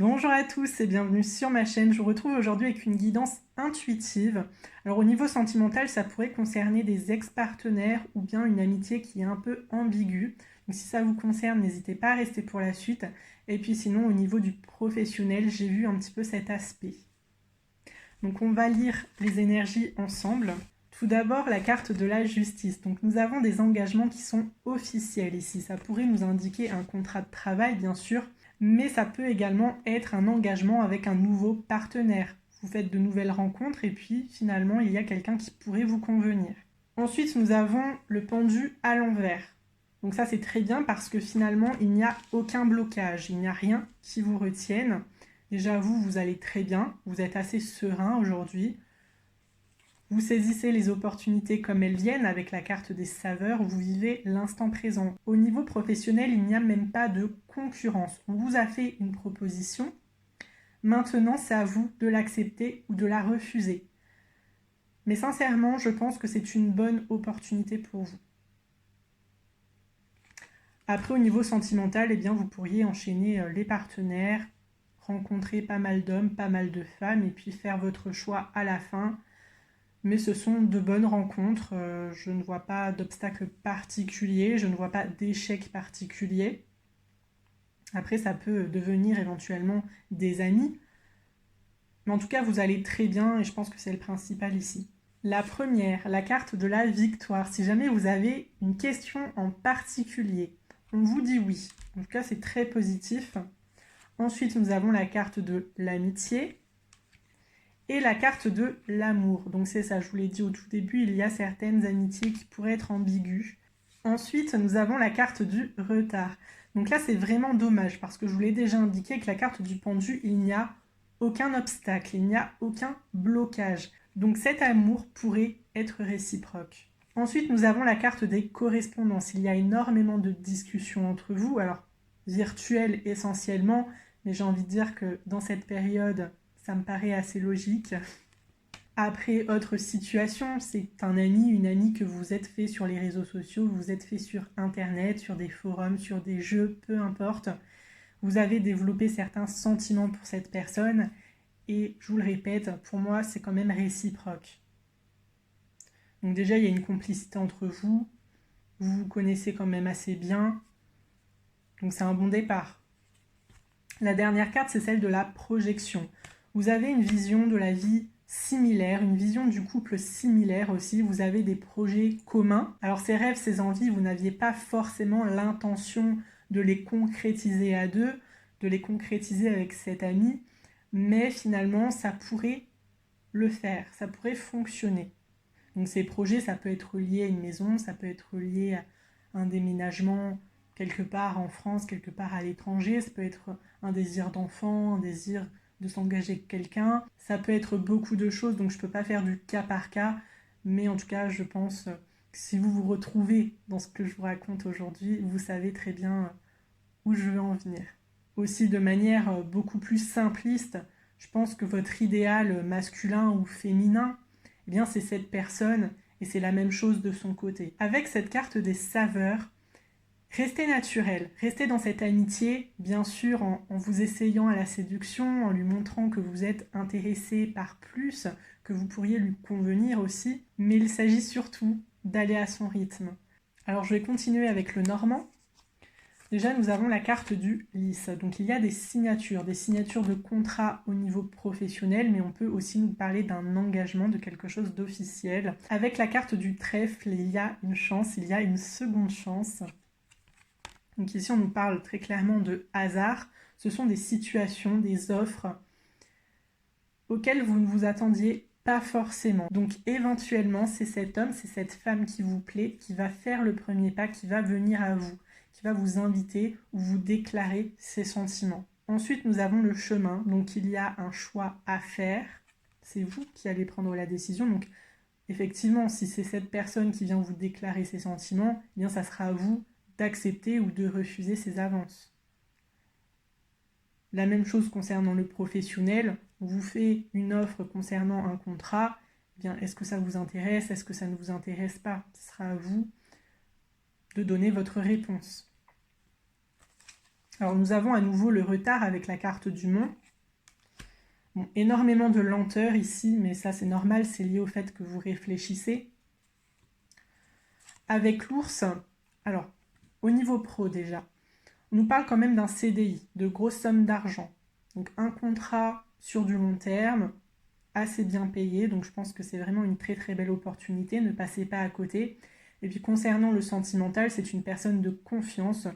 Bonjour à tous et bienvenue sur ma chaîne. Je vous retrouve aujourd'hui avec une guidance intuitive. Alors au niveau sentimental, ça pourrait concerner des ex-partenaires ou bien une amitié qui est un peu ambiguë. Donc si ça vous concerne, n'hésitez pas à rester pour la suite. Et puis sinon, au niveau du professionnel, j'ai vu un petit peu cet aspect. Donc on va lire les énergies ensemble. Tout d'abord, la carte de la justice. Donc nous avons des engagements qui sont officiels ici. Ça pourrait nous indiquer un contrat de travail, bien sûr, mais ça peut également être un engagement avec un nouveau partenaire. Vous faites de nouvelles rencontres et puis finalement, il y a quelqu'un qui pourrait vous convenir. Ensuite, nous avons le pendu à l'envers. Donc ça, c'est très bien parce que finalement, il n'y a aucun blocage, il n'y a rien qui vous retienne. Déjà, vous allez très bien, vous êtes assez serein aujourd'hui. Vous saisissez les opportunités comme elles viennent avec la carte des saveurs, vous vivez l'instant présent. Au niveau professionnel, il n'y a même pas de concurrence. On vous a fait une proposition. Maintenant, c'est à vous de l'accepter ou de la refuser. Mais sincèrement, je pense que c'est une bonne opportunité pour vous. Après, au niveau sentimental, eh bien, vous pourriez enchaîner les partenaires, rencontrer pas mal d'hommes, pas mal de femmes, et puis faire votre choix à la fin. Mais ce sont de bonnes rencontres, je ne vois pas d'obstacles particuliers, je ne vois pas d'échecs particuliers. Après, ça peut devenir éventuellement des amis, mais en tout cas, vous allez très bien et je pense que c'est le principal ici. La première, la carte de la victoire. Si jamais vous avez une question en particulier, on vous dit oui. En tout cas, c'est très positif. Ensuite, nous avons la carte de l'amitié et la carte de l'amour. Donc c'est ça, je vous l'ai dit au tout début, il y a certaines amitiés qui pourraient être ambiguës. Ensuite, nous avons la carte du retard. Donc là, c'est vraiment dommage parce que je vous l'ai déjà indiqué que la carte du pendu, il n'y a aucun obstacle, il n'y a aucun blocage. Donc cet amour pourrait être réciproque. Ensuite, nous avons la carte des correspondances. Il y a énormément de discussions entre vous, alors virtuelles essentiellement, mais j'ai envie de dire que dans cette période, ça me paraît assez logique. Après, autre situation, c'est un ami, une amie que vous êtes fait sur les réseaux sociaux, vous êtes fait sur Internet, sur des forums, sur des jeux, peu importe. Vous avez développé certains sentiments pour cette personne et je vous le répète, pour moi, c'est quand même réciproque. Donc déjà, il y a une complicité entre vous, vous vous connaissez quand même assez bien, donc c'est un bon départ. La dernière carte, c'est celle de la projection. Vous avez une vision de la vie similaire, une vision du couple similaire aussi, vous avez des projets communs. Alors ces rêves, ces envies, vous n'aviez pas forcément l'intention de les concrétiser à deux, de les concrétiser avec cet ami, mais finalement ça pourrait le faire, ça pourrait fonctionner. Donc ces projets, ça peut être lié à une maison, ça peut être lié à un déménagement quelque part en France, quelque part à l'étranger, ça peut être un désir d'enfant, un désir de s'engager avec quelqu'un, ça peut être beaucoup de choses, donc je ne peux pas faire du cas par cas, mais en tout cas je pense que si vous vous retrouvez dans ce que je vous raconte aujourd'hui, vous savez très bien où je veux en venir. Aussi de manière beaucoup plus simpliste, je pense que votre idéal masculin ou féminin, eh bien c'est cette personne et c'est la même chose de son côté. Avec cette carte des saveurs, restez naturel, restez dans cette amitié, bien sûr en vous essayant à la séduction, en lui montrant que vous êtes intéressé par plus, que vous pourriez lui convenir aussi, mais il s'agit surtout d'aller à son rythme. Alors je vais continuer avec le normand. Déjà, nous avons la carte du lys. Donc, il y a des signatures de contrat au niveau professionnel, mais on peut aussi nous parler d'un engagement, de quelque chose d'officiel. Avec la carte du trèfle, il y a une chance, il y a une seconde chance. Donc ici, on nous parle très clairement de hasard. Ce sont des situations, des offres auxquelles vous ne vous attendiez pas forcément. Donc éventuellement, c'est cet homme, c'est cette femme qui vous plaît, qui va faire le premier pas, qui va venir à vous, qui va vous inviter ou vous déclarer ses sentiments. Ensuite, nous avons le chemin. Donc il y a un choix à faire. C'est vous qui allez prendre la décision. Donc effectivement, si c'est cette personne qui vient vous déclarer ses sentiments, eh bien ça sera à vous d'accepter ou de refuser ses avances. La même chose concernant le professionnel, on vous fait une offre concernant un contrat, eh bien, est-ce que ça vous intéresse, est-ce que ça ne vous intéresse pas? Ce sera à vous de donner votre réponse. Alors nous avons à nouveau le retard avec la carte du Mont. Bon, énormément de lenteur ici, mais ça c'est normal, c'est lié au fait que vous réfléchissez. Avec l'ours, alors au niveau pro déjà, on nous parle quand même d'un CDI, de grosses sommes d'argent. Donc un contrat sur du long terme, assez bien payé, donc je pense que c'est vraiment une très très belle opportunité, ne passez pas à côté. Et puis concernant le sentimental, c'est une personne de confiance,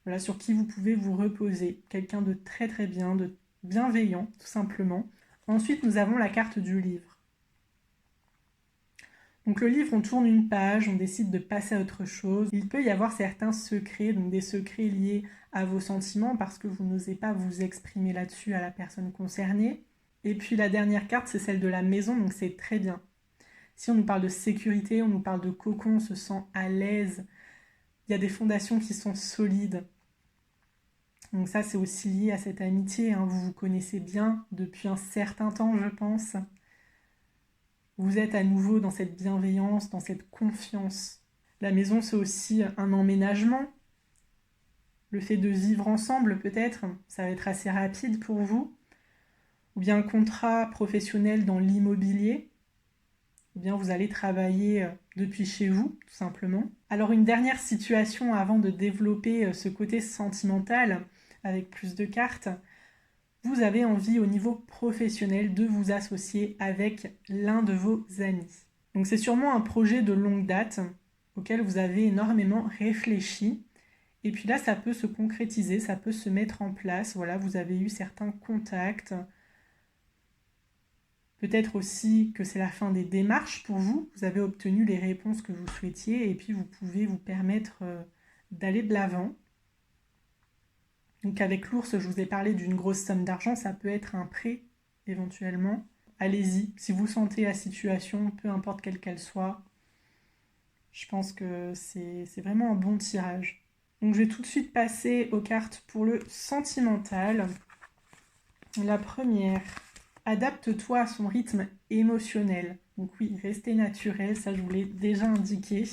voilà, sur qui vous pouvez vous reposer, quelqu'un de très très bien, de bienveillant tout simplement. Ensuite nous avons la carte du livre. Donc le livre, on tourne une page, on décide de passer à autre chose. Il peut y avoir certains secrets, donc des secrets liés à vos sentiments parce que vous n'osez pas vous exprimer là-dessus à la personne concernée. Et puis la dernière carte, c'est celle de la maison, donc c'est très bien. Si on nous parle de sécurité, on nous parle de cocon, on se sent à l'aise. Il y a des fondations qui sont solides. Donc ça, c'est aussi lié à cette amitié, hein. Vous vous connaissez bien depuis un certain temps, je pense. Vous êtes à nouveau dans cette bienveillance, dans cette confiance. La maison, c'est aussi un emménagement. Le fait de vivre ensemble, peut-être, ça va être assez rapide pour vous. Ou bien un contrat professionnel dans l'immobilier. Ou bien vous allez travailler depuis chez vous, tout simplement. Alors une dernière situation avant de développer ce côté sentimental avec plus de cartes. Vous avez envie au niveau professionnel de vous associer avec l'un de vos amis. Donc c'est sûrement un projet de longue date auquel vous avez énormément réfléchi. Et puis là, ça peut se concrétiser, ça peut se mettre en place. Voilà, vous avez eu certains contacts. Peut-être aussi que c'est la fin des démarches pour vous. Vous avez obtenu les réponses que vous souhaitiez et puis vous pouvez vous permettre d'aller de l'avant. Donc avec l'ours, je vous ai parlé d'une grosse somme d'argent, ça peut être un prêt éventuellement. Allez-y, si vous sentez la situation, peu importe quelle qu'elle soit, je pense que c'est vraiment un bon tirage. Donc je vais tout de suite passer aux cartes pour le sentimental. La première, adapte-toi à son rythme émotionnel. Donc oui, restez naturel, ça je vous l'ai déjà indiqué.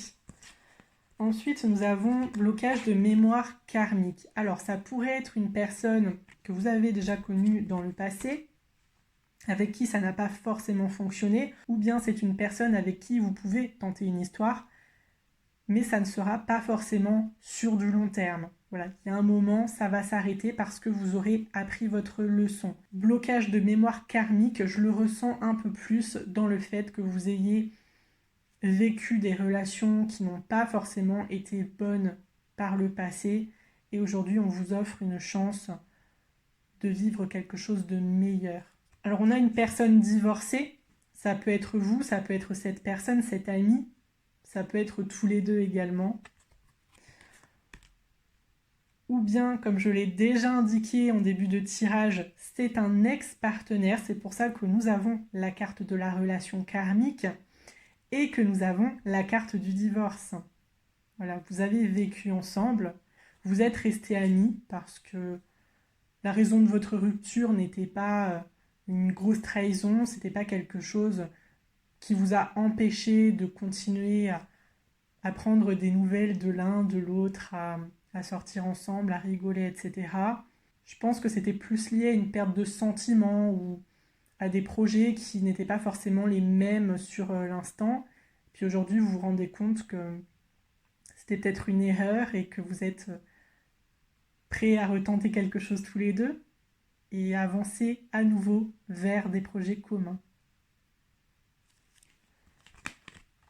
Ensuite, nous avons blocage de mémoire karmique. Alors, ça pourrait être une personne que vous avez déjà connue dans le passé, avec qui ça n'a pas forcément fonctionné, ou bien c'est une personne avec qui vous pouvez tenter une histoire, mais ça ne sera pas forcément sur du long terme. Voilà, il y a un moment, ça va s'arrêter parce que vous aurez appris votre leçon. Blocage de mémoire karmique, je le ressens un peu plus dans le fait que vous ayez vécu des relations qui n'ont pas forcément été bonnes par le passé et aujourd'hui on vous offre une chance de vivre quelque chose de meilleur. Alors on a une personne divorcée, ça peut être vous, ça peut être cette personne, cet ami, ça peut être tous les deux également. Ou bien, comme je l'ai déjà indiqué en début de tirage, c'est un ex-partenaire, c'est pour ça que nous avons la carte de la relation karmique et que nous avons la carte du divorce. Voilà, vous avez vécu ensemble, vous êtes restés amis parce que la raison de votre rupture n'était pas une grosse trahison, c'était pas quelque chose qui vous a empêché de continuer à prendre des nouvelles de l'un, de l'autre, à sortir ensemble, à rigoler, etc. Je pense que c'était plus lié à une perte de sentiments ou à des projets qui n'étaient pas forcément les mêmes sur l'instant. Puis aujourd'hui, vous vous rendez compte que c'était peut-être une erreur et que vous êtes prêts à retenter quelque chose tous les deux et à avancer à nouveau vers des projets communs.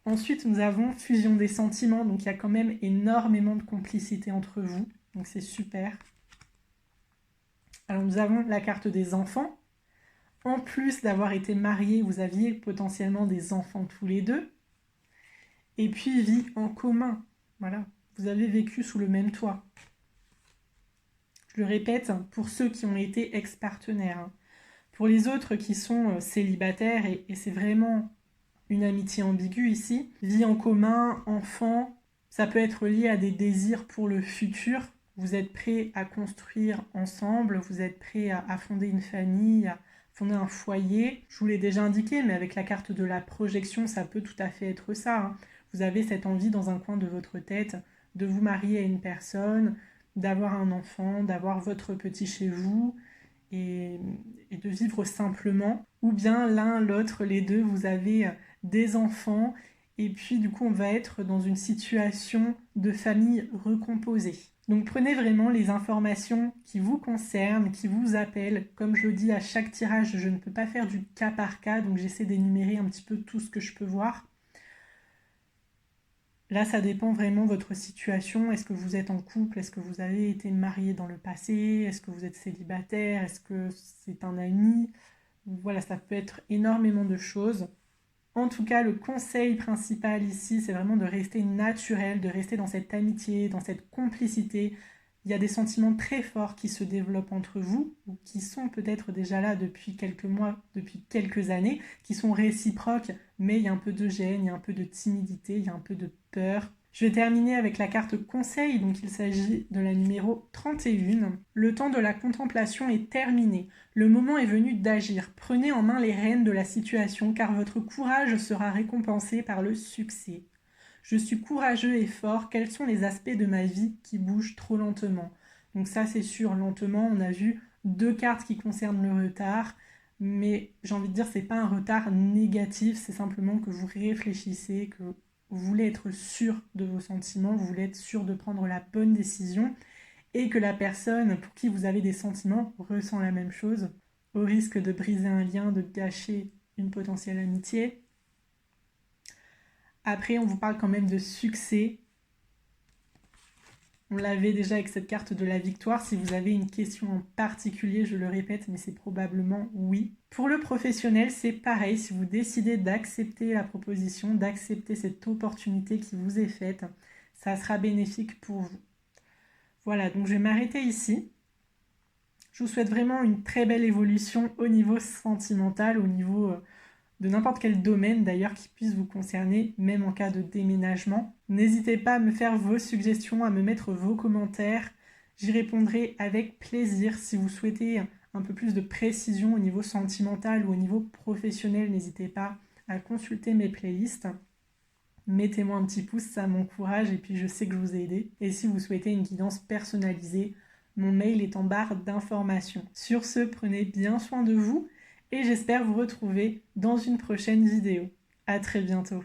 Ensuite, nous avons fusion des sentiments, donc il y a quand même énormément de complicité entre vous, donc c'est super. Alors nous avons la carte des enfants. En plus d'avoir été mariés, vous aviez potentiellement des enfants tous les deux. Et puis vie en commun, voilà, vous avez vécu sous le même toit. Je le répète, pour ceux qui ont été ex-partenaires. Pour les autres qui sont célibataires, et c'est vraiment une amitié ambiguë ici, vie en commun, enfant, ça peut être lié à des désirs pour le futur. Vous êtes prêts à construire ensemble, vous êtes prêts à fonder une famille, à fonder un foyer. Je vous l'ai déjà indiqué, mais avec la carte de la projection, ça peut tout à fait être ça. Vous avez cette envie dans un coin de votre tête de vous marier à une personne, d'avoir un enfant, d'avoir votre petit chez vous et, et de vivre simplement. Ou bien l'un, l'autre, les deux, vous avez des enfants et puis du coup on va être dans une situation de famille recomposée. Donc prenez vraiment les informations qui vous concernent, qui vous appellent. Comme je le dis à chaque tirage, je ne peux pas faire du cas par cas, donc j'essaie d'énumérer un petit peu tout ce que je peux voir. Là, ça dépend vraiment de votre situation. Est-ce que vous êtes en couple? Est-ce que vous avez été marié dans le passé? Est-ce que vous êtes célibataire? Est-ce que c'est un ami? Voilà, ça peut être énormément de choses. En tout cas, le conseil principal ici, c'est vraiment de rester naturel, de rester dans cette amitié, dans cette complicité. Il y a des sentiments très forts qui se développent entre vous, ou qui sont peut-être déjà là depuis quelques mois, depuis quelques années, qui sont réciproques, mais il y a un peu de gêne, il y a un peu de timidité, il y a un peu de peur. Je vais terminer avec la carte conseil, donc il s'agit de la numéro 31. Le temps de la contemplation est terminé. Le moment est venu d'agir. Prenez en main les rênes de la situation car votre courage sera récompensé par le succès. Je suis courageux et fort. Quels sont les aspects de ma vie qui bougent trop lentement? Donc ça c'est sûr, lentement, on a vu deux cartes qui concernent le retard, mais j'ai envie de dire c'est pas un retard négatif, c'est simplement que vous réfléchissez, que vous voulez être sûr de vos sentiments, vous voulez être sûr de prendre la bonne décision et que la personne pour qui vous avez des sentiments ressent la même chose, au risque de briser un lien, de gâcher une potentielle amitié. Après, on vous parle quand même de succès. On l'avait déjà avec cette carte de la victoire. Si vous avez une question en particulier, je le répète, mais c'est probablement oui. Pour le professionnel, c'est pareil. Si vous décidez d'accepter la proposition, d'accepter cette opportunité qui vous est faite, ça sera bénéfique pour vous. Voilà, donc je vais m'arrêter ici. Je vous souhaite vraiment une très belle évolution au niveau sentimental, au niveau de n'importe quel domaine d'ailleurs qui puisse vous concerner, même en cas de déménagement. N'hésitez pas à me faire vos suggestions, à me mettre vos commentaires. J'y répondrai avec plaisir. Si vous souhaitez un peu plus de précision au niveau sentimental ou au niveau professionnel, n'hésitez pas à consulter mes playlists. Mettez-moi un petit pouce, ça m'encourage et puis je sais que je vous ai aidé. Et si vous souhaitez une guidance personnalisée, mon mail est en barre d'informations. Sur ce, prenez bien soin de vous et j'espère vous retrouver dans une prochaine vidéo. À très bientôt.